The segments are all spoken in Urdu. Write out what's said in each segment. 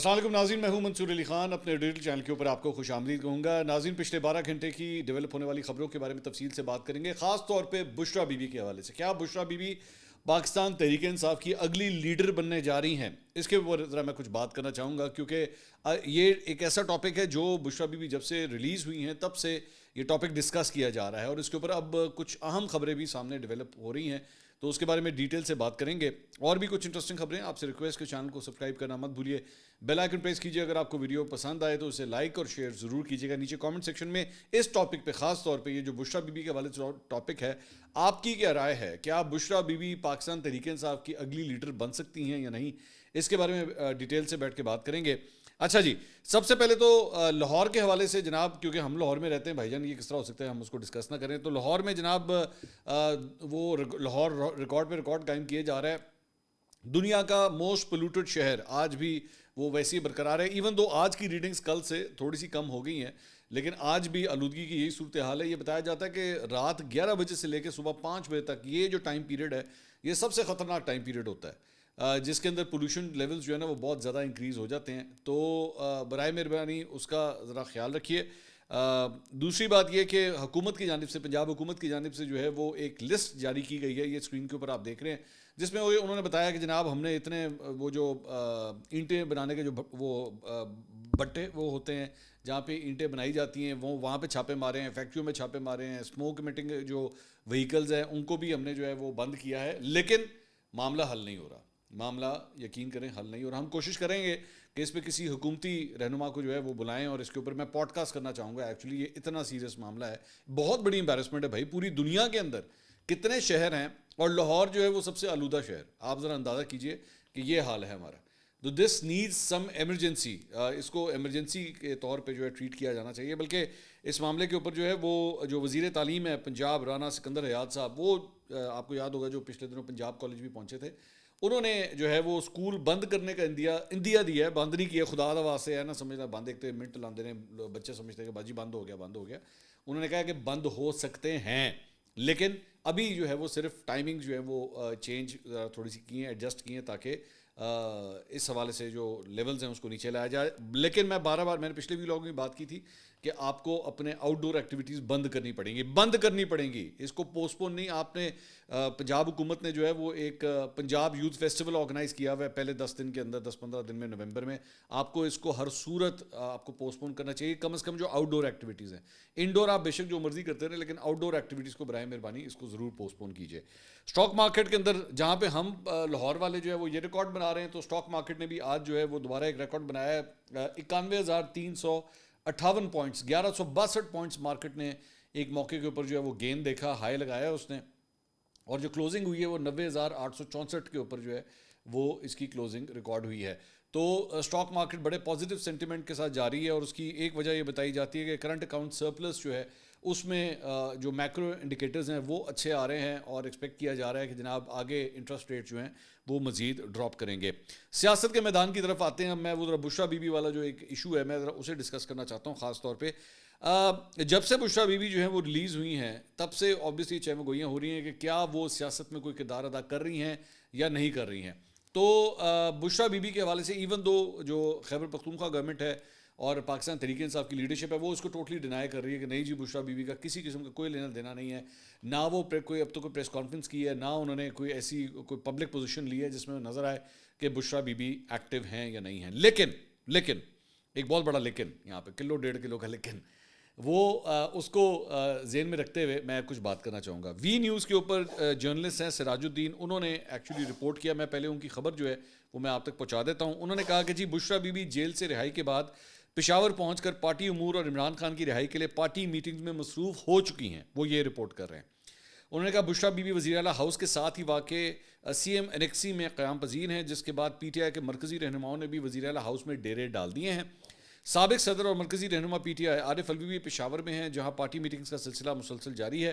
السلام علیکم ناظرین، میں ہوں منصور علی خان. اپنے ڈیجیٹل چینل کے اوپر آپ کو خوش آمدید کہوں گا. ناظرین، پچھلے 12 گھنٹے کی ڈیولپ ہونے والی خبروں کے بارے میں تفصیل سے بات کریں گے، خاص طور پہ بشریٰ بی بی کے حوالے سے. کیا بشریٰ بی بی پاکستان تحریک انصاف کی اگلی لیڈر بننے جا رہی ہیں؟ اس کے اوپر ذرا میں کچھ بات کرنا چاہوں گا، کیونکہ یہ ایک ایسا ٹاپک ہے جو بشریٰ بی بی جب سے ریلیز ہوئی ہیں تب سے یہ ٹاپک ڈسکس کیا جا رہا ہے، اور اس کے اوپر اب کچھ اہم خبریں بھی سامنے ڈیولپ ہو رہی ہیں، تو اس کے بارے میں ڈیٹیل سے بات کریں گے. اور بھی کچھ انٹرسٹنگ خبریں آپ سے ریکویسٹ کے چینل کو سبسکرائب کرنا مت بھولیے، بیل آئکن پریس کیجیے. اگر آپ کو ویڈیو پسند آئے تو اسے لائک اور شیئر ضرور کیجیے گا. نیچے کامنٹ سیکشن میں اس ٹاپک پہ، خاص طور پہ یہ جو بشریٰ بی بی کے حوالے سے ٹاپک ہے، آپ کی کیا رائے ہے؟ کیا بشریٰ بی بی پاکستان تحریک انصاف کی اگلی لیڈر بن سکتی ہیں یا نہیں؟ اس کے بارے میں ڈیٹیل سے بیٹھ کے بات کریں گے. اچھا جی، سب سے پہلے تو لاہور کے حوالے سے جناب، کیونکہ ہم لاہور میں رہتے ہیں بھائی جان، یہ کس طرح ہو سکتا ہے ہم اس کو ڈسکس نہ کریں. تو لاہور میں جناب وہ لاہور ریکارڈ پہ ریکارڈ قائم کیے جا رہا ہے. دنیا کا موسٹ پولوٹڈ شہر آج بھی وہ ویسے ہی برقرار ہے، ایون دو آج کی ریڈنگز کل سے تھوڑی سی کم ہو گئی ہیں، لیکن آج بھی آلودگی کی یہی صورتحال ہے. یہ بتایا جاتا ہے کہ رات 11 بجے سے لے کے صبح 5 بجے تک یہ جو ٹائم پیریڈ ہے، یہ سب سے خطرناک ٹائم پیریڈ ہوتا ہے، جس کے اندر پولوشن لیولز جو ہے نا وہ بہت زیادہ انکریز ہو جاتے ہیں. تو برائے مہربانی اس کا ذرا خیال رکھیے. دوسری بات یہ کہ حکومت کی جانب سے، پنجاب حکومت کی جانب سے جو ہے وہ ایک لسٹ جاری کی گئی ہے، یہ اسکرین کے اوپر آپ دیکھ رہے ہیں، جس میں انہوں نے بتایا کہ جناب ہم نے اتنے وہ جو اینٹیں بنانے کے جو وہ بٹے وہ ہوتے ہیں جہاں پہ اینٹیں بنائی جاتی ہیں، وہ وہاں پہ چھاپے مارے ہیں، فیکٹریوں میں چھاپے مارے ہیں، اسموک امیٹنگ جو وہیکلز ہیں ان کو بھی ہم نے جو ہے وہ بند کیا ہے، لیکن معاملہ حل نہیں ہو رہا. معاملہ یقین کریں حل نہیں ہو رہا. ہم کوشش کریں گے کہ اس پہ کسی حکومتی رہنما کو جو ہے وہ بلائیں، اور اس کے اوپر میں پوڈ کاسٹ کرنا چاہوں گا. ایکچولی یہ اتنا سیریس معاملہ ہے، بہت بڑی امبیرسمنٹ ہے بھائی. پوری دنیا کے اندر کتنے شہر ہیں اور لاہور جو ہے وہ سب سے آلودہ شہر. آپ ذرا اندازہ کیجئے کہ یہ حال ہے ہمارا. تو دس نیڈز سم ایمرجنسی. اس کو ایمرجنسی کے طور پہ جو ہے ٹریٹ کیا جانا چاہیے. بلکہ اس معاملے کے اوپر جو ہے وہ جو وزیر تعلیم ہے پنجاب رانا سکندر حیات صاحب، وہ آپ کو یاد ہوگا جو پچھلے دنوں پنجاب کالج بھی پہنچے تھے، انہوں نے جو ہے وہ اسکول بند کرنے کا اندیا دیا ہے. بند نہیں کیا، خدا دا واسطے ہے نا سمجھنا، بند ایک تو منٹ لاندے نے بچے سمجھتے ہیں کہ باجی بند ہو گیا بند ہو گیا. انہوں نے کہا کہ بند ہو سکتے ہیں، لیکن ابھی جو ہے وہ صرف ٹائمنگ جو ہے وہ چینج تھوڑی سی کی ہیں، ایڈجسٹ کی ہیں، تاکہ اس حوالے سے جو لیولز ہیں اس کو نیچے لایا جائے. لیکن میں بار میں نے پچھلے ویلاگ میں بات کی تھی کہ آپ کو اپنے آؤٹ ڈور ایکٹیویٹیز بند کرنی پڑیں گی. اس کو پوسٹ پون نہیں. آپ نے پنجاب حکومت نے جو ہے وہ ایک پنجاب یوتھ فیسٹیول آرگنائز کیا ہوا ہے پہلے 10 دن کے اندر، 10-15 دن میں نومبر میں. آپ کو اس کو ہر صورت آپ کو پوسٹ پون کرنا چاہیے، کم از کم جو آؤٹ ڈور ایکٹیویٹیز ہیں. انڈور آپ بے شک جو مرضی کرتے رہیں، لیکن آؤٹ ڈور ایکٹیویٹیز کو برائے مہربانی اس کو ضرور پوسٹ پون کیجیے. اسٹاک مارکیٹ کے اندر جہاں پہ ہم لاہور والے جو ہے وہ یہ ریکارڈ بنا رہے ہیں، تو اسٹاک مارکیٹ نے بھی آج جو ہے وہ دوبارہ ایک ریکارڈ بنایا ہے. 91,358 پوائنٹس، 1162 پوائنٹس مارکیٹ نے ایک موقع کے اوپر جو ہے وہ گین دیکھا، ہائی لگایا اس نے، اور جو کلوزنگ ہوئی ہے وہ 90,864 کے اوپر جو ہے وہ اس کی کلوزنگ ریکارڈ ہوئی ہے. تو اسٹاک مارکیٹ بڑے پازیٹیو سینٹیمنٹ کے ساتھ جاری ہے، اور اس کی ایک وجہ یہ بتائی جاتی ہے کہ کرنٹ اکاؤنٹ سرپلس جو ہے اس میں جو میکرو انڈیکیٹرز ہیں وہ اچھے آ رہے ہیں، اور ایکسپیکٹ کیا جا رہا ہے کہ جناب آگے انٹرسٹ ریٹ جو ہیں وہ مزید ڈراپ کریں گے. سیاست کے میدان کی طرف آتے ہیں. میں وہ ذرا بشریٰ بی بی والا جو ایک ایشو ہے میں ذرا اسے ڈسکس کرنا چاہتا ہوں. خاص طور پہ جب سے بشریٰ بی بی جو ہیں وہ ریلیز ہوئی ہیں تب سے آبویسلی چہمہ گوئیاں ہو رہی ہیں کہ کیا وہ سیاست میں کوئی کردار ادا کر رہی ہیں یا نہیں کر رہی ہیں. تو بشریٰ بی بی کے حوالے سے ایون دو جو خیبر پختونخوا گورنمنٹ ہے اور پاکستان تحریک انصاف کی لیڈرشپ ہے وہ اس کو ٹوٹلی ڈینائی کر رہی ہے کہ نہیں جی بشریٰ بی بی کا کسی قسم کا کوئی لینا دینا نہیں ہے. نہ وہ کوئی اب تو کوئی پریس کانفرنس کی ہے، نہ انہوں نے کوئی ایسی کوئی پبلک پوزیشن لی ہے جس میں نظر آئے کہ بشریٰ بی بی ایکٹیو ہیں یا نہیں ہیں. لیکن ایک بہت بڑا لیکن، یہاں پہ 1.5 کلو کا لیکن، وہ اس کو ذہن میں رکھتے ہوئے میں کچھ بات کرنا چاہوں گا. وی نیوز کے اوپر جرنلسٹ ہیں سراج الدین، انہوں نے ایکچولی رپورٹ کیا. میں پہلے ان کی خبر جو ہے وہ میں آپ تک پہنچا دیتا ہوں. انہوں نے کہا کہ جی بشریٰ بی بی جیل سے رہائی کے بعد پشاور پہنچ کر پارٹی امور اور عمران خان کی رہائی کے لیے پارٹی میٹنگز میں مصروف ہو چکی ہیں. وہ یہ رپورٹ کر رہے ہیں. انہوں نے کہا بشریٰ بی بی وزیر اعلیٰ ہاؤس کے ساتھ ہی واقع سی ایم انیکسی میں قیام پذیر ہیں، جس کے بعد پی ٹی آئی کے مرکزی رہنماؤں نے بھی وزیر اعلیٰ ہاؤس میں ڈیرے ڈال دیے ہیں. سابق صدر اور مرکزی رہنما پی ٹی آئی عارف الوی بھی پشاور میں ہیں، جہاں پارٹی میٹنگز کا سلسلہ مسلسل جاری ہے.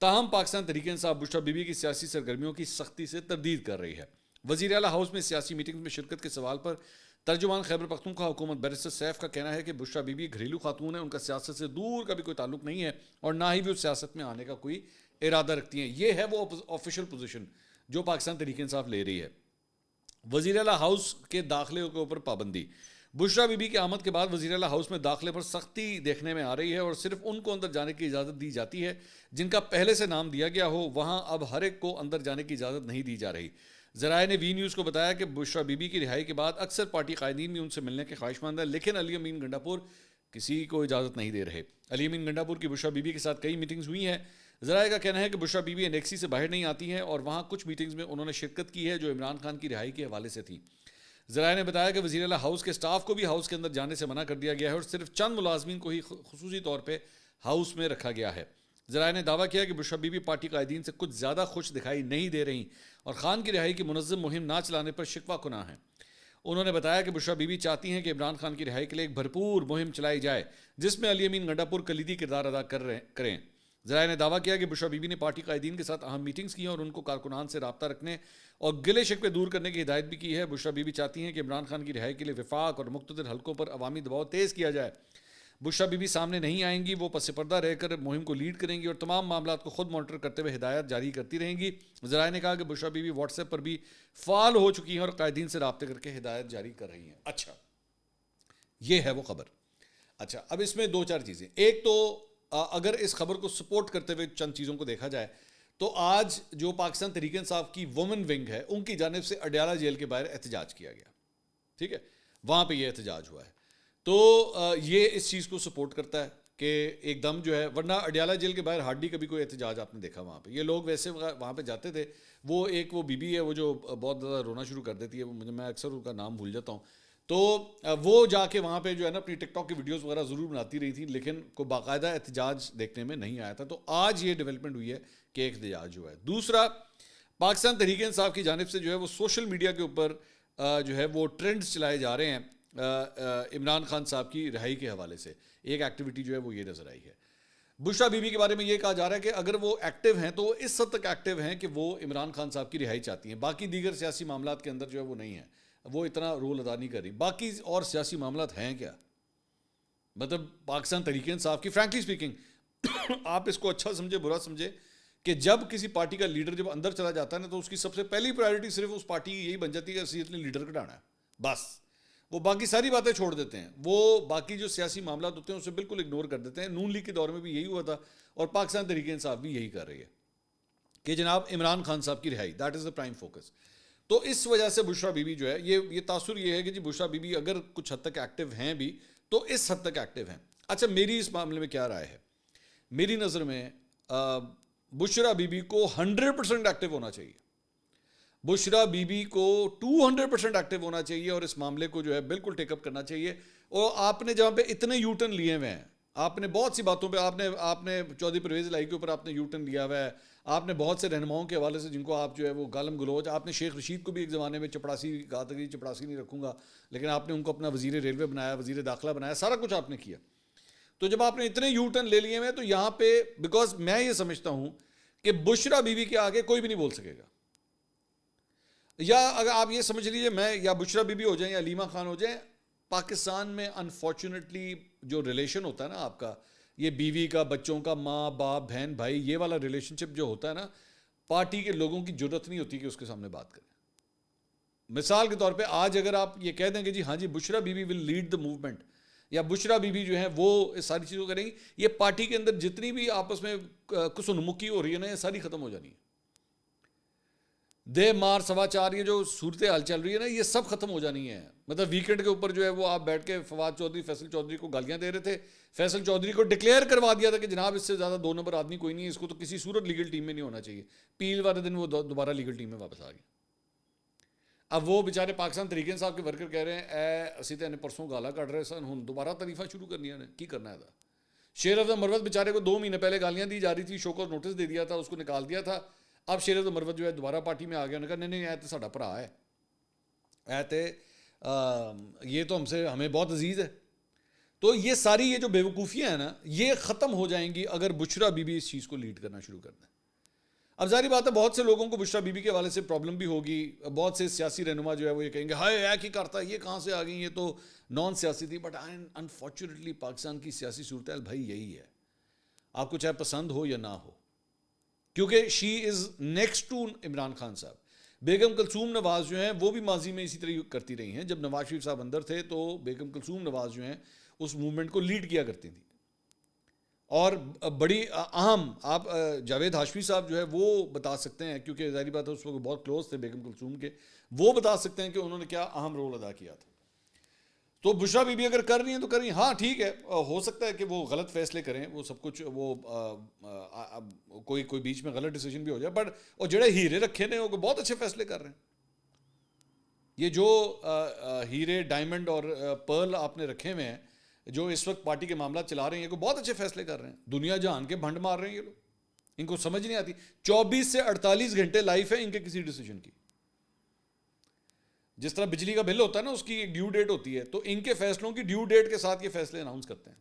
تاہم پاکستان تحریک انصاف بشریٰ بی بی کی سیاسی سرگرمیوں کی سختی سے تردید کر رہی ہے. وزیر اعلیٰ ہاؤس میں سیاسی میٹنگز میں شرکت کے سوال پر ترجمان خیبر پختونخوا حکومت بیرسٹر سیف کا کہنا ہے کہ بشریٰ بی بی گھریلو خاتون ہیں، ان کا سیاست سے دور کا بھی کوئی تعلق نہیں ہے، اور نہ ہی وہ سیاست میں آنے کا کوئی ارادہ رکھتی ہیں. یہ ہے وہ آفیشیل پوزیشن جو پاکستان تحریک انصاف لے رہی ہے. وزیر اعلیٰ ہاؤس کے داخلے کے اوپر پابندی. بشرا بی بی کی آمد کے بعد وزیر اعلی ہاؤس میں داخلے پر سختی دیکھنے میں آ رہی ہے اور صرف ان کو اندر جانے کی اجازت دی جاتی ہے جن کا پہلے سے نام دیا گیا ہو. وہاں اب ہر ایک کو اندر جانے کی اجازت نہیں دی جا رہی. ذرائع نے وی نیوز کو بتایا کہ بشرا بی بی کی رہائی کے بعد اکثر پارٹی قائدین بھی ان سے ملنے کے خواہشمند ہیں, لیکن علی امین گنڈاپور کسی کو اجازت نہیں دے رہے. علی امین گنڈاپور کی بشرا بی بی کے ساتھ کئی میٹنگز ہوئی ہیں. ذرائع کا کہنا ہے کہ بشرا بی بی انیکسی سے باہر نہیں آتی ہیں اور وہاں کچھ میٹنگز میں انہوں نے شرکت کی ہے جو عمران خان کی رہائی کے حوالے سے تھی. ذرائع نے بتایا کہ وزیر اعلیٰ ہاؤس کے سٹاف کو بھی ہاؤس کے اندر جانے سے منع کر دیا گیا ہے اور صرف چند ملازمین کو ہی خصوصی طور پہ ہاؤس میں رکھا گیا ہے. ذرائع نے دعویٰ کیا کہ بشرا بی بی پارٹی قائدین سے کچھ زیادہ خوش دکھائی نہیں دے رہی اور خان کی رہائی کی منظم مہم نہ چلانے پر شکوہ کناں ہیں. انہوں نے بتایا کہ بشرا بی بی چاہتی ہیں کہ عمران خان کی رہائی کے لیے ایک بھرپور مہم چلائی جائے جس میں علی امین گنڈاپور کلیدی کردار ادا کریں. ذرائع نے دعویٰ کیا کہ بشرا بی بی نے پارٹی قائدین کے ساتھ اہم میٹنگز کی ہیں اور ان کو کارکنان سے رابطہ رکھنے اور گلے شکوے دور کرنے کی ہدایت بھی کی ہے. بشرا بی بی چاہتی ہیں کہ عمران خان کی رہائی کے لیے وفاق اور مقتدر حلقوں پر عوامی دباؤ تیز کیا جائے. بشرا بی بی سامنے نہیں آئیں گی, وہ پس پردہ رہ کر مہم کو لیڈ کریں گی اور تمام معاملات کو خود مانیٹر کرتے ہوئے ہدایات جاری کرتی رہیں گی. ذرائع نے کہا کہ بشرا بی بی واٹس ایپ پر بھی فعال ہو چکی ہیں اور قائدین سے رابطے کر کے ہدایت جاری کر رہی ہیں. اچھا, یہ ہے وہ خبر. اچھا, اب اس میں دو چار چیزیں. ایک تو اگر اس خبر کو سپورٹ کرتے ہوئے چند چیزوں کو دیکھا جائے تو آج جو پاکستان تحریک انصاف کی وومن ونگ ہے ان کی جانب سے اڈیالہ جیل کے باہر احتجاج کیا گیا. ٹھیک ہے, وہاں پہ یہ احتجاج ہوا ہے. تو یہ اس چیز کو سپورٹ کرتا ہے کہ ایک دم جو ہے, ورنہ اڈیالہ جیل کے باہر ہارڈلی کبھی کوئی احتجاج آپ نے دیکھا وہاں پہ. یہ لوگ ویسے وہاں پہ جاتے تھے. وہ ایک وہ بی بی ہے وہ جو بہت زیادہ رونا شروع کر دیتی ہے, میں اکثر ان کا نام بھول جاتا ہوں. تو وہ جا کے وہاں پہ جو ہے نا اپنی ٹک ٹاک کی ویڈیوز وغیرہ ضرور بناتی رہی تھی, لیکن کوئی باقاعدہ احتجاج دیکھنے میں نہیں آیا تھا. تو آج یہ ڈیولپمنٹ ہوئی ہے کہ ایک احتجاج ہوا ہے. دوسرا, پاکستان تحریک انصاف کی جانب سے جو ہے وہ سوشل میڈیا کے اوپر جو ہے وہ ٹرینڈز چلائے جا رہے ہیں عمران خان صاحب کی رہائی کے حوالے سے. ایک ایکٹیویٹی جو ہے وہ یہ نظر آئی ہے. بشرا بی بی کے بارے میں یہ کہا جا رہا ہے کہ اگر وہ ایکٹیو ہیں تو وہ اس حد تک ایکٹیو ہیں کہ وہ عمران خان صاحب کی رہائی چاہتی ہیں. باقی دیگر سیاسی معاملات کے اندر جو ہے وہ نہیں ہیں, وہ اتنا رول ادا نہیں کر رہی. باقی اور سیاسی معاملات ہیں کیا, مطلب پاکستان تحریک انصاف کی فرینکلی اسپیکنگ آپ اس کو اچھا سمجھے برا سمجھے کہ جب کسی پارٹی کا لیڈر جب اندر چلا جاتا ہے نا تو اس کی سب سے پہلی پرائرٹی صرف اس پارٹی کی یہی بن جاتی ہے کہ اسی اپنے لیڈر کٹانا ہے بس. وہ باقی ساری باتیں چھوڑ دیتے ہیں, وہ باقی جو سیاسی معاملات ہوتے ہیں اسے بالکل اگنور کر دیتے ہیں. نون لیگ کے دور میں بھی یہی ہوا تھا اور پاکستان تحریک انصاف بھی یہی کر رہی ہے کہ جناب عمران خان صاحب کی رہائی, that is the prime focus. تو اس وجہ سے بشرا بی بی جو ہے یہ تاثر یہ ہے کہ جی بشرا بی بی اگر کچھ حد تک ایکٹیو ہیں بھی تو اس حد تک ایکٹیو ہیں. اچھا, میری اس معاملے میں کیا رائے ہے؟ میری نظر میں بشرا بی بی کو 100% ایکٹیو ہونا چاہیے. بشرا بی بی کو 200% ایکٹیو ہونا چاہیے اور اس معاملے کو جو ہے بالکل ٹیک اپ کرنا چاہیے. اور آپ نے جہاں پہ اتنے یو ٹرن لیے ہوئے ہیں, آپ نے بہت سی باتوں پہ آپ نے چودھری پرویز الہی کے اوپر آپ نے یو ٹرن لیا ہوا ہے. آپ نے بہت سے رہنماؤں کے حوالے سے جن کو آپ جو ہے وہ گالم گلوچ, آپ نے شیخ رشید کو بھی ایک زمانے میں چپڑاسی کہا تھا کہ چپڑاسی نہیں رکھوں گا, لیکن آپ نے ان کو اپنا وزیر ریلوے بنایا, وزیر داخلہ بنایا, سارا کچھ آپ نے کیا. تو جب آپ نے اتنے یو ٹرن لے لیے ہوئے تو یہاں پہ بیکاز میں یہ سمجھتا ہوں کہ بشرا بی بی کے آگے کوئی بھی نہیں بول سکے گا. یا اگر آپ یہ سمجھ لیجیے میں یا بشرا بی بی ہو جائیں یا علیمہ خان ہو جائیں, پاکستان میں انفارچونیٹلی جو ریلیشن ہوتا ہے نا آپ کا, یہ بیوی کا, بچوں کا, ماں باپ بہن بھائی, یہ والا ریلیشن شپ جو ہوتا ہے نا, پارٹی کے لوگوں کی ضرورت نہیں ہوتی کہ اس کے سامنے بات کریں. مثال کے طور پہ آج اگر آپ یہ کہہ دیں کہ جی ہاں جی Bushra Bibi will lead the movement, یا بشرا بی بی جو ہے وہ اس ساری چیزوں کریں گی, یہ پارٹی کے اندر جتنی بھی آپس میں کسونمکی ہو رہی ہے نا, یہ ساری ختم ہو جانی ہے. دے مار سوا چار یہ جو صورتحال چل رہی ہے نا, یہ سب ختم ہو جانی ہے. مطلب ویکینڈ کے اوپر جو ہے وہ آپ بیٹھ کے فواد چودھری فیصل چودھری کو گالیاں دے رہے تھے. فیصل چودھری کو ڈکلیئر کروا دیا تھا کہ جناب اس سے زیادہ 2 نمبر آدمی کوئی نہیں ہے, اس کو تو کسی صورت لیگل ٹیم میں نہیں ہونا چاہیے. پیل والے دن وہ دوبارہ لیگل ٹیم میں واپس آ گئے. اب وہ بیچارے پاکستان تحریک انصاف کے ورکر کہہ رہے ہیں اے اسی تے پرسوں گالا کٹ رہے سن, ہن دوبارہ تعریفاں شروع کرنی نے, کی کرنا ہے. شیر افضل مروت بیچارے کو 2 مہینے پہلے گالیاں دی جا رہی تھی, شو کو نوٹس دے دیا تھا, اس کو نکال دیا تھا. اب شیر افضل مروت جو ہے دوبارہ پارٹی میں آ گیا, انہوں نے کہا نہیں اے تے ساڈا بھرا ہے, اے تے یہ تو ہمیں بہت عزیز ہے. تو یہ ساری یہ جو بیوقوفیاں ہیں نا, یہ ختم ہو جائیں گی اگر بشرا بی بی اس چیز کو لیڈ کرنا شروع کر دیں. اب ظاہری بات ہے بہت سے لوگوں کو بشرا بی بی کے حوالے سے پرابلم بھی ہوگی. بہت سے سیاسی رہنما جو ہے وہ یہ کہیں گے ہائے ایک ہی کرتا ہے, یہ کہاں سے آ گئی, یہ تو نان سیاسی تھی. بٹ انفارچونیٹلی پاکستان کی سیاسی صورتحال بھائی یہی ہے, آپ کو چاہے پسند ہو یا نہ ہو, کیونکہ she is next to Imran Khan sahab. Begum Kulsoom Nawaz جو ہیں وہ بھی ماضی میں اسی طرح کرتی رہی ہیں. جب نواز شریف صاحب اندر تھے تو بیگم کلثوم نواز جو ہیں اس موومنٹ کو لیڈ کیا کرتی تھیں. اور بڑی اہم آپ جاوید ہاشمی صاحب جو ہے وہ بتا سکتے ہیں, کیونکہ ظاہری بات ہے اس وقت بہت کلوز تھے بیگم کلثوم کے, وہ بتا سکتے ہیں کہ انہوں نے کیا اہم رول ادا کیا تھا. تو بشریٰ بی بی اگر کر رہی ہیں تو کر رہی ہیں. ہاں ٹھیک ہے, ہو سکتا ہے کہ وہ غلط فیصلے کریں, وہ سب کچھ وہ کوئی بیچ میں غلط ڈیسیجن بھی ہو جائے, بٹ اور جڑے ہیرے رکھے نے وہ بہت اچھے فیصلے کر رہے ہیں. یہ جو ہیرے ڈائمنڈ اور پرل آپ نے رکھے ہوئے ہیں جو اس وقت پارٹی کے معاملات چلا رہے ہیں, کوئی بہت اچھے فیصلے کر رہے ہیں. دنیا جہان کے بھنڈ مار رہے ہیں یہ لوگ, ان کو سمجھ نہیں آتی. 24 سے 48 گھنٹے لائف ہے ان کے کسی ڈیسیجن کی. جس طرح بجلی کا بل ہوتا ہے نا, اس کی ایک ڈیو ڈیٹ ہوتی ہے, تو ان کے فیصلوں کی ڈیو ڈیٹ کے ساتھ یہ فیصلے اناؤنس کرتے ہیں.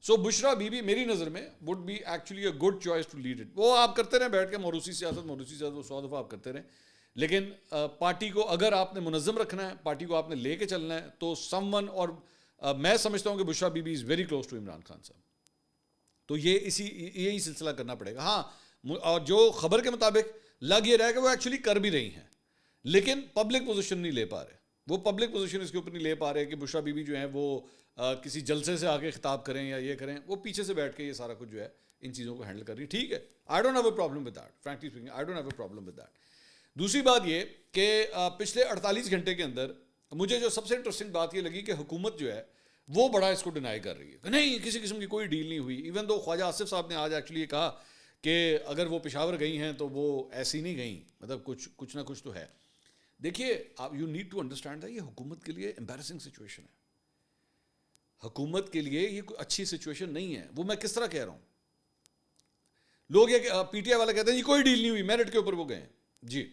سو بشریٰ بی بی میری نظر میں would be actually a good choice to lead it. وہ آپ کرتے رہیں بیٹھ کے موروثی سیاست وہ 100 دفعہ آپ کرتے رہیں, لیکن پارٹی کو اگر آپ نے منظم رکھنا ہے, پارٹی کو آپ نے لے کے چلنا ہے, تو سم ون, اور میں سمجھتا ہوں کہ Bushra Bibi is very close to Imran Khan Sahab. تو یہی سلسلہ کرنا پڑے گا. ہاں, اور جو خبر کے مطابق لگ یہ رہا ہے کہ وہ ایکچولی کر بھی رہی ہیں, لیکن پبلک پوزیشن نہیں لے پا رہے. وہ پبلک پوزیشن اس کے اوپر نہیں لے پا رہے کہ بشریٰ بی بی جو ہیں وہ کسی جلسے سے آگے خطاب کریں یا یہ کریں. وہ پیچھے سے بیٹھ کے یہ سارا کچھ جو ہے ان چیزوں کو ہینڈل کر رہی. ٹھیک ہے, I don't have a problem with that, frankly speaking I don't have a problem with that. دوسری بات یہ کہ پچھلے 48 گھنٹے کے اندر مجھے جو سب سے انٹرسٹنگ بات یہ لگی کہ حکومت جو ہے وہ بڑا اس کو ڈینائی کر رہی ہے کہ نہیں, کسی قسم کی کوئی ڈیل نہیں ہوئی. ایون دو خواجہ آصف صاحب نے آج ایکچولی یہ کہا کہ اگر وہ پشاور گئی ہیں تو وہ ایسی نہیں گئیں, مطلب کچھ نہ کچھ تو ہے. دیکھیے, یو نیڈ ٹو انڈرسٹینڈ یہ حکومت کے لیے امبیرسنگ سچویشن ہے. حکومت کے لیے یہ کوئی اچھی سچویشن نہیں ہے. وہ میں کس طرح کہہ رہا ہوں, لوگ یہ پی ٹی آئی والا کہتے ہیں یہ کوئی ڈیل نہیں ہوئی, میرٹ کے اوپر وہ گئے. جی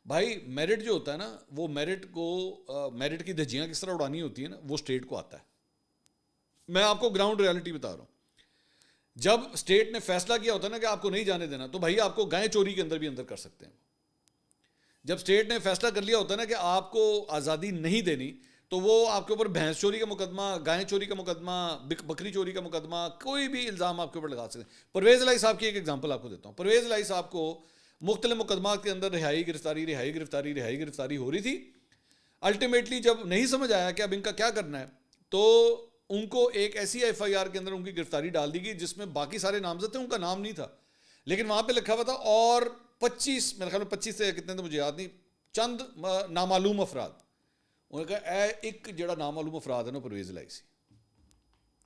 بھائی, میرٹ جو ہوتا ہے نا, وہ میرٹ کی دھجیاں کس طرح اڑانی ہوتی ہیں نا, وہ اسٹیٹ کو آتا ہے. میں آپ کو گراؤنڈ ریالٹی بتا رہا ہوں. جب اسٹیٹ نے فیصلہ کیا ہوتا ہے نا کہ آپ کو نہیں جانے دینا, تو بھائی آپ کو گائے چوری کے اندر بھی اندر کر سکتے ہیں. جب اسٹیٹ نے فیصلہ کر لیا ہوتا ہے نا کہ آپ کو آزادی نہیں دینی, تو وہ آپ کے اوپر بھینس چوری کا مقدمہ, گائے چوری کا مقدمہ, بکری چوری کا مقدمہ, کوئی بھی الزام آپ کے اوپر لگا سکتے ہیں. پرویز الہی صاحب کی ایک ایگزامپل آپ کو دیتا ہوں. پرویز الہی صاحب کو مختلف مقدمات کے اندر رہائی گرفتاری ہو رہی تھی. الٹیمیٹلی جب نہیں سمجھ آیا کہ اب ان کا کیا کرنا ہے, تو ان کو ایک ایسی ایف آئی آر کے اندر ان کی گرفتاری ڈال دی گئی جس میں باقی سارے نامزد تھے, ان کا نام نہیں تھا, لیکن وہاں پہ لکھا ہوا تھا اور 25 میرے خیال میں 25 سے کتنے تھے مجھے یاد نہیں, چند نامعلوم افراد. انہوں نے کہا ایک جڑا نامعلوم افراد ہے نا پرویز الہی سی.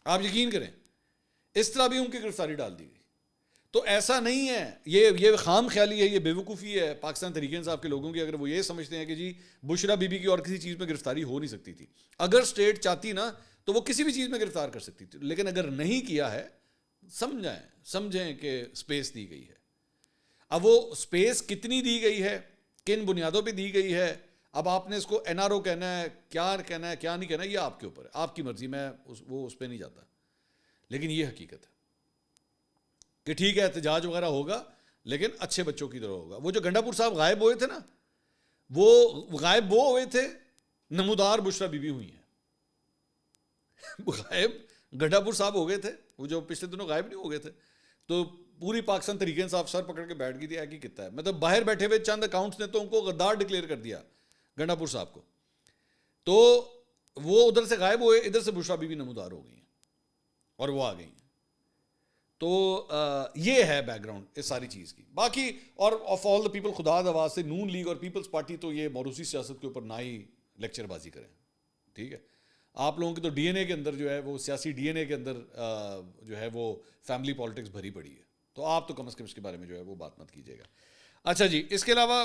آپ یقین کریں اس طرح بھی ان کی گرفتاری ڈال دی گئی. تو ایسا نہیں ہے, یہ خام خیالی ہے, یہ بے وقوفی ہے پاکستان تحریک انصاف کے لوگوں کی, اگر وہ یہ سمجھتے ہیں کہ جی بشریٰ بی بی کی اور کسی چیز میں گرفتاری ہو نہیں سکتی تھی. اگر اسٹیٹ چاہتی نا تو وہ کسی بھی چیز میں گرفتار کر سکتی تھی, لیکن اگر نہیں کیا ہے, سمجھیں کہ اسپیس دی گئی ہے. اب وہ اسپیس کتنی دی گئی ہے, کن بنیادوں پہ دی گئی ہے, اب آپ نے اس کو این آر او کہنا ہے, کیا کہنا ہے, کیا نہیں کہنا ہے, یہ آپ کے اوپر ہے, آپ کی مرضی, میں اس پہ نہیں جاتا. لیکن یہ حقیقت ہے کہ ٹھیک ہے احتجاج وغیرہ ہوگا, لیکن اچھے بچوں کی طرح ہوگا. وہ جو گنڈا پور صاحب غائب ہوئے تھے نا, وہ غائب وہ ہوئے تھے, نمودار بشریٰ بی بی ہوئی ہیں. غائب گنڈا پور صاحب ہو گئے تھے, وہ جو پچھلے دنوں غائب نہیں ہو گئے تھے, تو پوری پاکستان تحریک انصاف سر پکڑ کے بیٹھ گئی تھی, ایک ہی کتا ہے. مطلب باہر بیٹھے ہوئے چند اکاؤنٹس نے تو ان کو غدار ڈکلیئر کر دیا گنڈا پور صاحب کو. تو وہ ادھر سے غائب ہوئے, ادھر سے بشریٰ بی بی نمودار ہو گئی ہیں اور وہ آ گئی ہیں. تو یہ ہے بیک گراؤنڈ اس ساری چیز کی. باقی اور آف آل دا پیپل, خدا دواز سے نون لیگ اور پیپلز پارٹی تو یہ موروثی سیاست کے اوپر نہ ہی لیکچر بازی کریں. ٹھیک ہے, آپ لوگوں کے تو ڈی این اے کے اندر جو ہے وہ سیاسی ڈی این اے کے اندر جو ہے وہ فیملی پالیٹکس بھری پڑی ہے, تو آپ تو کم از کم اس کے بارے میں جو ہے وہ بات مت کیجیے گا. اچھا جی, اس کے علاوہ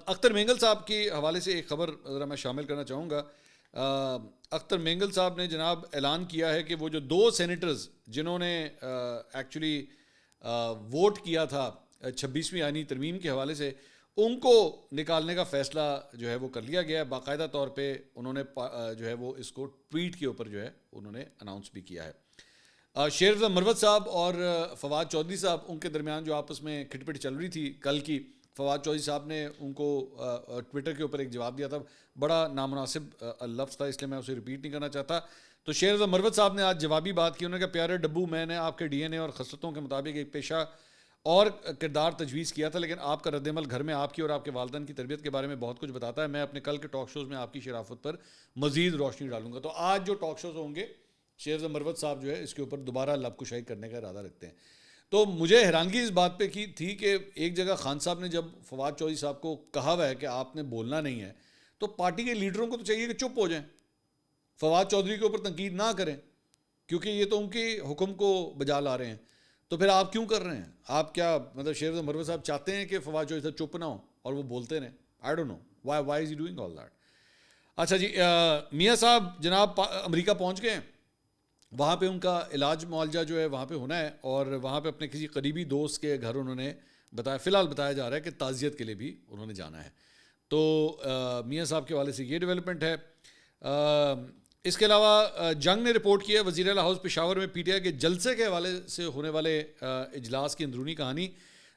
اختر مینگل صاحب کے حوالے سے ایک خبر ذرا میں شامل کرنا چاہوں گا. اختر مینگل صاحب نے جناب اعلان کیا ہے کہ وہ جو 2 سینیٹرز جنہوں نے ایکچولی ووٹ کیا تھا 26ویں آئینی ترمیم کے حوالے سے, ان کو نکالنے کا فیصلہ جو ہے وہ کر لیا گیا ہے. باقاعدہ طور پہ انہوں نے جو ہے وہ اس کو ٹویٹ کے اوپر جو ہے انہوں نے اناؤنس بھی کیا ہے. شیر رضا مروت صاحب اور فواد چودھری صاحب, ان کے درمیان جو آپس میں کھٹ پٹ چل رہی تھی کل کی, فواد چودھری صاحب نے ان کو ٹویٹر کے اوپر ایک جواب دیا تھا, بڑا نامناسب لفظ تھا اس لیے میں اسے ریپیٹ نہیں کرنا چاہتا. تو شیر رضا مروت صاحب نے آج جوابی بات کی, انہوں نے کہا پیارے ڈبو, میں نے آپ کے ڈی این اے اور خصلتوں کے مطابق ایک پیشہ اور کردار تجویز کیا تھا، لیکن آپ کا رد عمل گھر میں آپ کی اور آپ کے والدین کی تربیت کے بارے میں بہت کچھ بتاتا ہے. میں اپنے کل کے ٹاک شوز میں آپ کی شرافت پر مزید روشنی ڈالوں گا. تو آج جو ٹاک شوز ہوں گے شیخ مروت صاحب جو ہے اس کے اوپر دوبارہ لب کشائی کرنے کا ارادہ رکھتے ہیں. تو مجھے حیرانگی اس بات پہ کی تھی کہ ایک جگہ خان صاحب نے جب فواد چودھری صاحب کو کہا ہوا ہے کہ آپ نے بولنا نہیں ہے، تو پارٹی کے لیڈروں کو تو چاہیے کہ چپ ہو جائیں، فواد چودھری کے اوپر تنقید نہ کریں، کیونکہ یہ تو ان کے حکم کو بجا لا رہے ہیں. تو پھر آپ کیوں کر رہے ہیں؟ آپ کیا مطلب شیخ مروت صاحب چاہتے ہیں کہ فواد چودھری صاحب چپ نہ ہوں اور وہ بولتے رہیں؟ I don't know why is he doing all that. اچھا جی، میاں صاحب جناب امریکہ پہنچ گئے ہیں. وہاں پہ ان کا علاج معالجہ جو ہے وہاں پہ ہونا ہے، اور وہاں پہ اپنے کسی قریبی دوست کے گھر انہوں نے بتایا، فی الحال بتایا جا رہا ہے کہ تعزیت کے لیے بھی انہوں نے جانا ہے. تو میاں صاحب کے حوالے سے یہ ڈیولپمنٹ ہے. اس کے علاوہ جنگ نے رپورٹ کیا وزیر اعلیٰ ہاؤس پشاور میں پی ٹی آئی کے جلسے کے حوالے سے ہونے والے اجلاس کی اندرونی کہانی.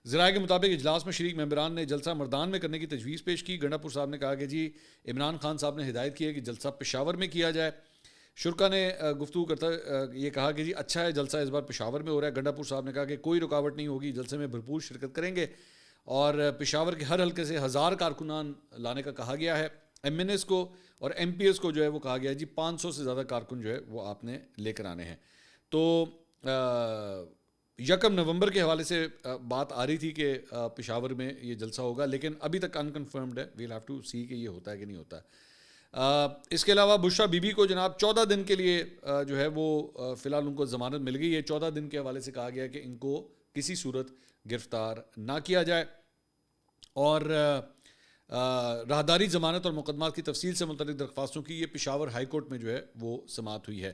ذرائع کے مطابق اجلاس میں شریک ممبران نے جلسہ مردان میں کرنے کی تجویز پیش کی. گنڈا پور صاحب نے کہا کہ جی عمران خان صاحب نے ہدایت کی ہے کہ جلسہ پشاور میں کیا جائے. شرکا نے گفتگو کرتا یہ کہا کہ جی اچھا ہے جلسہ اس بار پشاور میں ہو رہا ہے. گنڈا پور صاحب نے کہا کہ کوئی رکاوٹ نہیں ہوگی، جلسے میں بھرپور شرکت کریں گے، اور پشاور کے ہر حلقے سے 1000 کارکنان لانے کا کہا گیا ہے. ایم این ایس کو اور ایم پی ایس کو جو ہے وہ کہا گیا ہے جی 500 سے زیادہ کارکن جو ہے وہ آپ نے لے کر آنے ہیں. تو 1 نومبر کے حوالے سے بات آ رہی تھی کہ پشاور میں یہ جلسہ ہوگا، لیکن ابھی تک انکنفرمڈ ہے. ویل ہیو ٹو سی کہ یہ ہوتا ہے کہ نہیں ہوتا ہے. اس کے علاوہ بشرا بی بی کو جناب 14 دن کے لیے جو ہے وہ فی الحال ان کو ضمانت مل گئی ہے. 14 دن کے حوالے سے کہا گیا کہ ان کو کسی صورت گرفتار نہ کیا جائے. اور راہداری ضمانت اور مقدمات کی تفصیل سے متعلق درخواستوں کی یہ پشاور ہائی کورٹ میں جو ہے وہ سماعت ہوئی ہے.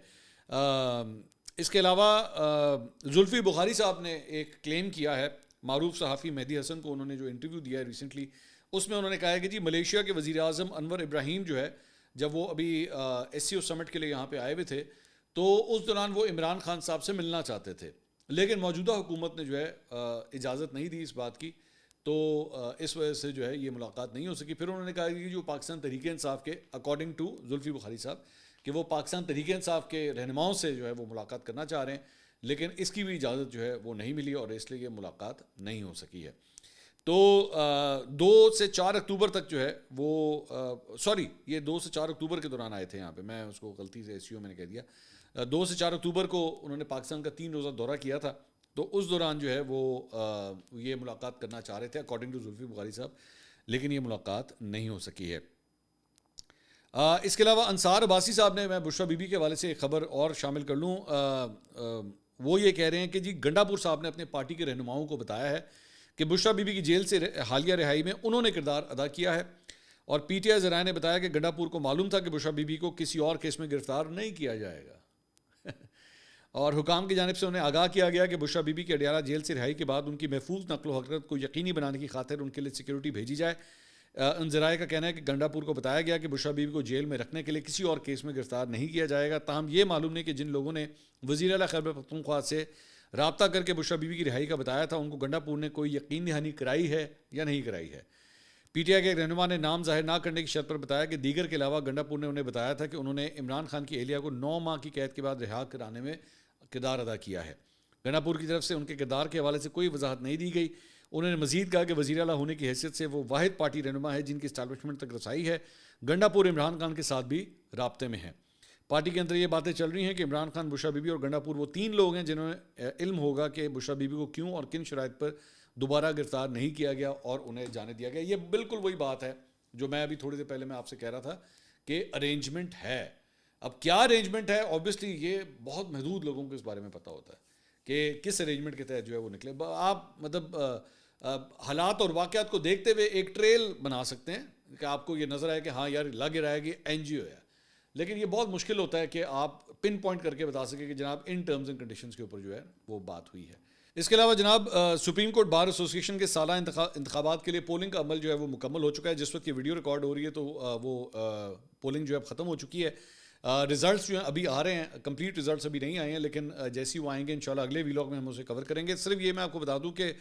اس کے علاوہ زلفی بخاری صاحب نے ایک کلیم کیا ہے، معروف صحافی مہدی حسن کو انہوں نے جو انٹرویو دیا ہے ریسنٹلی، اس میں انہوں نے کہا ہے کہ جی ملیشیا کے وزیر اعظم انور ابراہیم جو ہے جب وہ ابھی ایس سی او سمٹ کے لیے یہاں پہ آئے ہوئے تھے تو اس دوران وہ عمران خان صاحب سے ملنا چاہتے تھے، لیکن موجودہ حکومت نے جو ہے اجازت نہیں دی اس بات کی، تو اس وجہ سے جو ہے یہ ملاقات نہیں ہو سکی. پھر انہوں نے کہا کہ جو پاکستان تحریک انصاف کے اکارڈنگ ٹو زلفی بخاری صاحب کہ وہ پاکستان تحریک انصاف کے رہنماؤں سے جو ہے وہ ملاقات کرنا چاہ رہے ہیں، لیکن اس کی بھی اجازت جو ہے وہ نہیں ملی اور اس لیے یہ ملاقات نہیں ہو سکی ہے. تو 2 سے 4 اکتوبر تک جو ہے وہ یہ 2 سے 4 اکتوبر کے دوران آئے تھے یہاں پہ، میں اس کو غلطی سے ایس سی او میں نے کہہ دیا. 2 سے 4 اکتوبر کو انہوں نے پاکستان کا 3 روزہ دورہ کیا تھا، تو اس دوران جو ہے وہ یہ ملاقات کرنا چاہ رہے تھے اکارڈنگ ٹو زلفی بخاری صاحب، لیکن یہ ملاقات نہیں ہو سکی ہے. اس کے علاوہ انصار عباسی صاحب نے، میں بشرا بی بی کے حوالے سے ایک خبر اور شامل کر لوں، وہ یہ کہہ رہے ہیں کہ جی گنڈا پور صاحب نے اپنے پارٹی کے رہنماؤں کو بتایا ہے کہ بشرا بی بی کی جیل سے حالیہ رہائی میں انہوں نے کردار ادا کیا ہے، اور پی ٹی آئی ذرائع نے بتایا کہ گنڈا پور کو معلوم تھا کہ بشرا بی بی کو کسی اور کیس میں گرفتار نہیں کیا جائے گا، اور حکام کی جانب سے انہیں آگاہ کیا گیا کہ بشرا بی بی کے اڈیالہ جیل سے رہائی کے بعد ان کی محفوظ نقل و حرکت کو یقینی بنانے کی خاطر ان کے لیے سیکیورٹی بھیجی جائے. ان ذرائع کا کہنا ہے کہ گنڈا پور کو بتایا گیا کہ بشرا بی بی کو جیل میں رکھنے کے لیے کسی اور کیس میں گرفتار نہیں کیا جائے گا. تاہم یہ معلوم نہیں کہ جن لوگوں نے وزیر اعلیٰ خیبر پختونخوا سے رابطہ کر کے بشرا بی بی کی رہائی کا بتایا تھا ان کو گنڈا پور نے کوئی یقین دہانی کرائی ہے یا نہیں کرائی ہے. پی ٹی آئی کے ایک رہنما نے نام ظاہر نہ کرنے کی شرط پر بتایا کہ دیگر کے علاوہ گنڈا پور نے انہیں بتایا تھا کہ انہوں نے عمران خان کی اہلیہ کو 9 ماہ کی قید کے بعد رہا کرانے میں کردار ادا کیا ہے. گنڈا پور کی طرف سے ان کے کردار کے حوالے سے کوئی وضاحت نہیں دی گئی. انہوں نے مزید کہا کہ وزیر اعلیٰ ہونے کی حیثیت سے وہ واحد پارٹی رہنما ہے جن کی اسٹیبلشمنٹ تک رسائی ہے. گنڈا پور عمران خان کے ساتھ بھی رابطے میں ہیں. پارٹی کے اندر یہ باتیں چل رہی ہیں کہ عمران خان، بشرا بی بی اور گنڈا پور وہ 3 لوگ ہیں جنہوں نے علم ہوگا کہ بشرا بی بی کو کیوں اور کن شرائط پر دوبارہ گرفتار نہیں کیا گیا اور انہیں جانے دیا گیا. یہ بالکل وہی بات ہے جو میں ابھی تھوڑی دیر پہلے میں آپ سے کہہ رہا تھا کہ ارینجمنٹ ہے. اب کیا ارینجمنٹ ہے، اوبیسلی یہ بہت محدود لوگوں کو اس بارے میں پتہ ہوتا ہے کہ کس ارینجمنٹ کے تحت جو ہے وہ نکلے. آپ مطلب حالات اور واقعات کو دیکھتے ہوئے ایک ٹریل بنا سکتے ہیں کہ آپ کو یہ نظر آئے کہ ہاں یار لگ رہا ہے کہ این جی او ہے، لیکن یہ بہت مشکل ہوتا ہے کہ آپ پن پوائنٹ کر کے بتا سکیں کہ جناب ان ٹرمز اینڈ کنڈیشنز کے اوپر جو ہے وہ بات ہوئی ہے. اس کے علاوہ جناب سپریم کورٹ بار ایسوسیشن کے سالہ انتخابات کے لیے پولنگ کا عمل جو ہے وہ مکمل ہو چکا ہے. جس وقت یہ ویڈیو ریکارڈ ہو رہی ہے تو وہ پولنگ جو ہے ختم ہو چکی ہے. ریزلٹس جو ہیں ابھی آ رہے ہیں، کمپلیٹ ریزلٹس ابھی نہیں آئے ہیں، لیکن جیسے وہ آئیں گے انشاءاللہ اگلے ویلاگ میں ہم اسے کور کریں گے. صرف یہ میں آپ کو بتا دوں کہ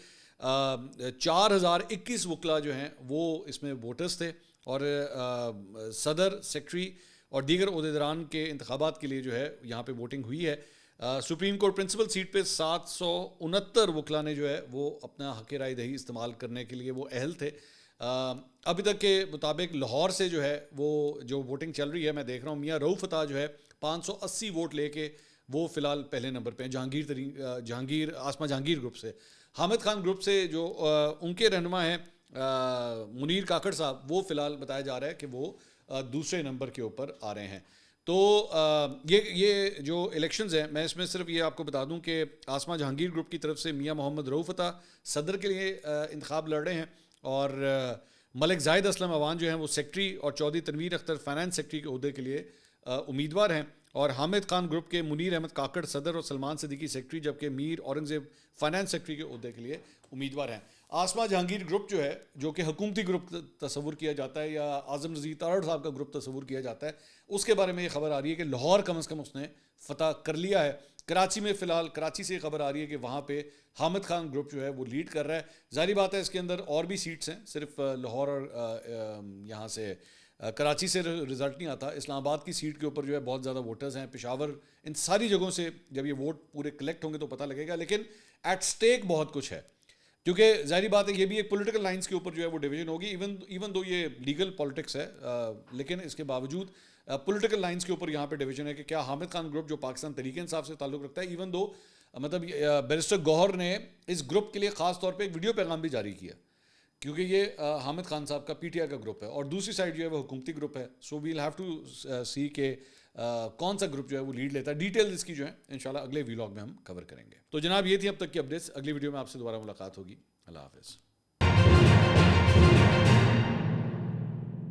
4021 وکلا جو ہیں وہ اس میں ووٹرز تھے، اور صدر، سیکٹری اور دیگر عہدیداران کے انتخابات کے لیے جو ہے یہاں پہ ووٹنگ ہوئی ہے. سپریم کورٹ پرنسپل سیٹ پہ 769 وکلا نے جو ہے وہ اپنا حق رائے دہی استعمال کرنے کے لیے وہ اہل تھے. ابھی تک کے مطابق لاہور سے جو ہے وہ جو ووٹنگ چل رہی ہے میں دیکھ رہا ہوں, میاں رؤف عطا جو ہے 580 ووٹ لے کے وہ فی الحال پہلے نمبر پہ ہیں. جہانگیر آسما جہانگیر گروپ سے, حامد خان گروپ سے جو ان کے رہنما ہیں منیر کاکڑ صاحب, وہ فی الحال بتایا جا رہا ہے کہ وہ دوسرے نمبر کے اوپر آ رہے ہیں. تو یہ جو الیکشنز ہیں, میں اس میں صرف یہ آپ کو بتا دوں کہ آسما جہانگیر گروپ کی طرف سے میاں محمد رؤف عطا صدر کے لیے انتخاب لڑ رہے ہیں, اور ملک زاہد اسلم عوان جو ہیں وہ سیکٹری, اور چودھری تنویر اختر فائنانس سیکٹری کے عہدے کے لیے امیدوار ہیں, اور حامد خان گروپ کے منیر احمد کاکڑ صدر اور سلمان صدیقی سیکٹری, جبکہ میر اورنگزیب فائنانس سیکٹری کے عہدے کے لیے امیدوار ہیں. آسما جہانگیر گروپ جو ہے, جو کہ حکومتی گروپ تصور کیا جاتا ہے یا اعظم نذیر تارڑ صاحب کا گروپ تصور کیا جاتا ہے, اس کے بارے میں یہ خبر آ رہی ہے کہ لاہور کم از کم اس نے فتح کر لیا ہے. کراچی میں فی الحال کراچی سے یہ خبر آ رہی ہے کہ وہاں پہ حامد خان گروپ جو ہے وہ لیڈ کر رہا ہے. ظاہری بات ہے اس کے اندر اور بھی سیٹس ہیں, صرف لاہور اور یہاں سے کراچی سے رزلٹ نہیں آتا. اسلام آباد کی سیٹ کے اوپر جو ہے بہت زیادہ ووٹرز ہیں, پشاور, ان ساری جگہوں سے جب یہ ووٹ پورے کلیکٹ ہوں گے تو پتہ لگے گا. لیکن ایٹ سٹیک بہت کچھ ہے, کیونکہ ظاہری بات ہے یہ بھی ایک پولیٹیکل لائنس کے اوپر جو ہے وہ ڈویژن ہوگی. ایون دو یہ لیگل پالیٹکس ہے, لیکن اس کے باوجود پولیٹیکل لائنس کے اوپر یہاں پہ ڈویژن ہے کہ کیا حامد خان گروپ جو پاکستان تحریک انصاف سے تعلق رکھتا ہے, ایون دو مطلب بیرسٹر گوہر نے اس گروپ کے لیے خاص طور پہ ایک ویڈیو پیغام بھی جاری کیا, کیونکہ یہ حامد خان صاحب کا پی ٹی آئی کا گروپ ہے, اور دوسری سائڈ جو ہے وہ حکومتی گروپ ہے. سو ویل ہیو ٹو سی کہ کون سا گروپ جو ہے وہ لیڈ لیتا ہے. ڈیٹیل اس کی جو ہے انشاءاللہ اگلے ویلاگ میں ہم کور کریں گے. تو جناب یہ تھی اب تک کی اپڈیٹس. اگلی ویڈیو میں آپ سے دوبارہ ملاقات ہوگی. اللہ حافظ.